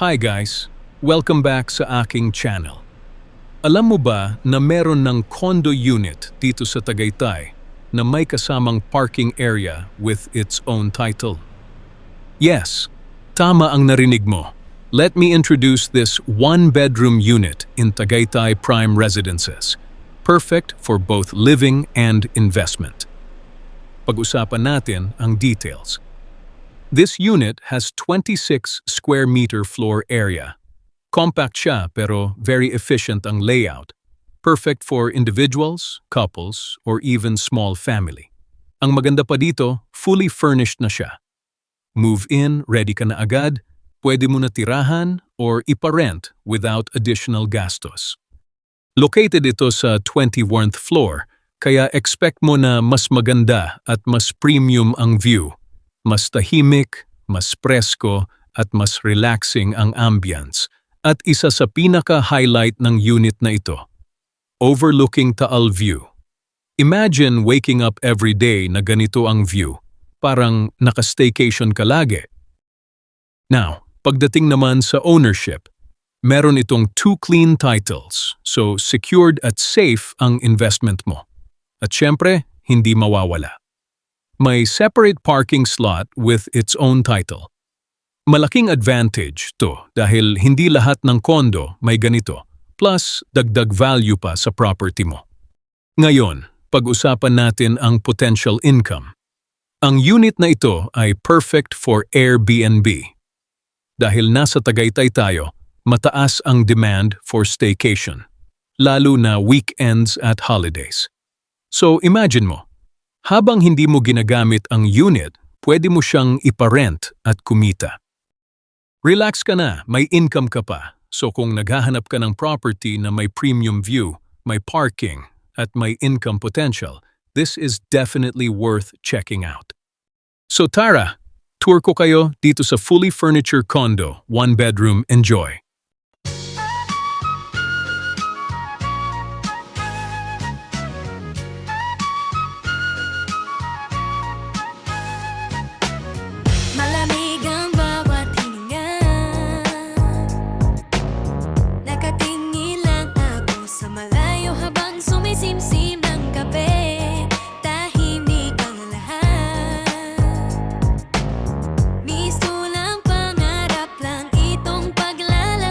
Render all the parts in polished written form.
Hi guys! Welcome back sa aking channel. Alam mo ba na meron ng condo unit dito sa Tagaytay na may kasamang parking area with its own title? Yes, tama ang narinig mo. Let me introduce this one-bedroom unit in Tagaytay Prime Residences. Perfect for both living and investment. Pag-usapan natin ang details. This unit has 26 square meter floor area. Compact siya pero very efficient ang layout. Perfect for individuals, couples, or even small family. Ang maganda pa dito, fully furnished na siya. Move in, ready ka na agad, pwede mo na tirahan or iparent without additional gastos. Located ito sa 21st floor, kaya expect mo na mas maganda at mas premium ang view. Mas tahimik, mas presko, at mas relaxing ang ambience. At isa sa pinaka-highlight ng unit na ito, overlooking Taal View. Imagine waking up every day na ganito ang view. Parang naka-staycation ka lagi. Now, pagdating naman sa ownership, meron itong 2 clean titles, so secured at safe ang investment mo. At syempre, hindi mawawala. May separate parking slot with its own title. Malaking advantage to dahil hindi lahat ng kondo may ganito, plus dagdag value pa sa property mo. Ngayon, pag-usapan natin ang potential income. Ang unit na ito ay perfect for Airbnb. Dahil nasa Tagaytay tayo, mataas ang demand for staycation, lalo na weekends at holidays. So imagine mo, habang hindi mo ginagamit ang unit, pwede mo siyang iparent at kumita. Relax ka na, may income ka pa. So kung naghahanap ka ng property na may premium view, may parking, at may income potential, this is definitely worth checking out. So tara, tour ko kayo dito sa fully furniture condo, 1-bedroom, enjoy. Malamig ang bawat hininga. Nakatingin lang ako sa malayo habang sumisimsim ng kape. Tahimik ang lahat. Misto lang, pangarap lang itong paglalakbay.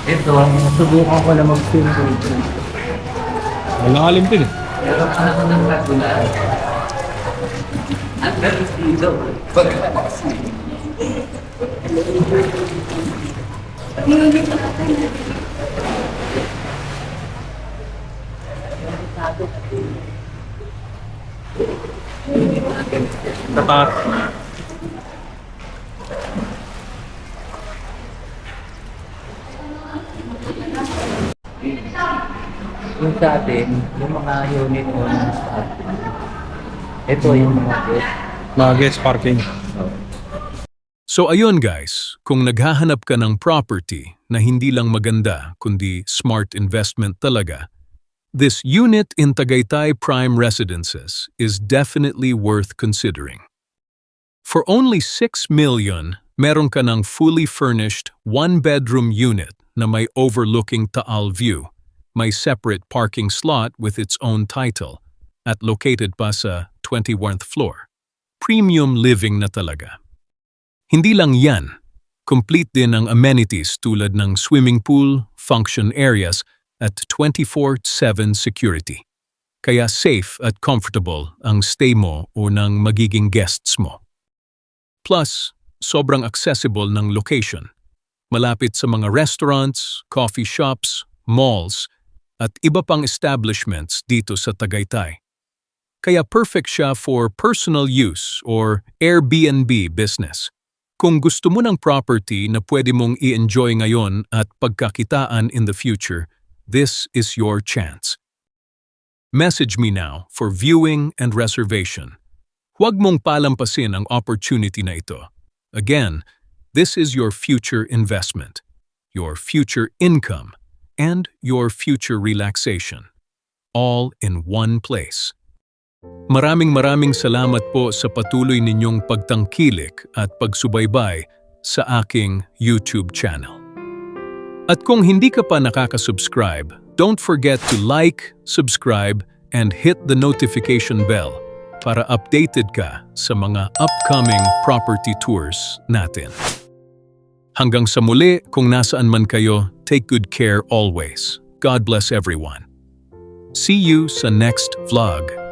Ito, subukan ko na mag-swim pool. Malalim din eh. Pero anak ko ng Laguna. Ang galing dito. Tapat. Yung sa atin, yung mga unit mo sa atin. Ito yung mga guest. Mga guest parking. So ayun guys, kung naghahanap ka ng property na hindi lang maganda kundi smart investment talaga, this unit in Tagaytay Prime Residences is definitely worth considering. For only 6 million, meron ka ng fully furnished one-bedroom unit na may overlooking Taal view, may separate parking slot with its own title, at located pa sa 21st floor. Premium living na talaga. Hindi lang yan, complete din ang amenities tulad ng swimming pool, function areas, at 24/7 security. Kaya safe at comfortable ang stay mo o ng magiging guests mo. Plus, sobrang accessible ng location. Malapit sa mga restaurants, coffee shops, malls, at iba pang establishments dito sa Tagaytay. Kaya perfect siya for personal use or Airbnb business. Kung gusto mo ng property na pwede mong i-enjoy ngayon at pagkakitaan in the future, this is your chance. Message me now for viewing and reservation. Huwag mong palampasin ang opportunity na ito. Again, this is your future investment, your future income, and your future relaxation. All in one place. Maraming salamat po sa patuloy ninyong pagtangkilik at pagsubaybay sa aking YouTube channel. At kung hindi ka pa nakaka-subscribe, don't forget to like, subscribe, and hit the notification bell para updated ka sa mga upcoming property tours natin. Hanggang sa muli, kung nasaan man kayo, take good care always. God bless everyone. See you sa next vlog.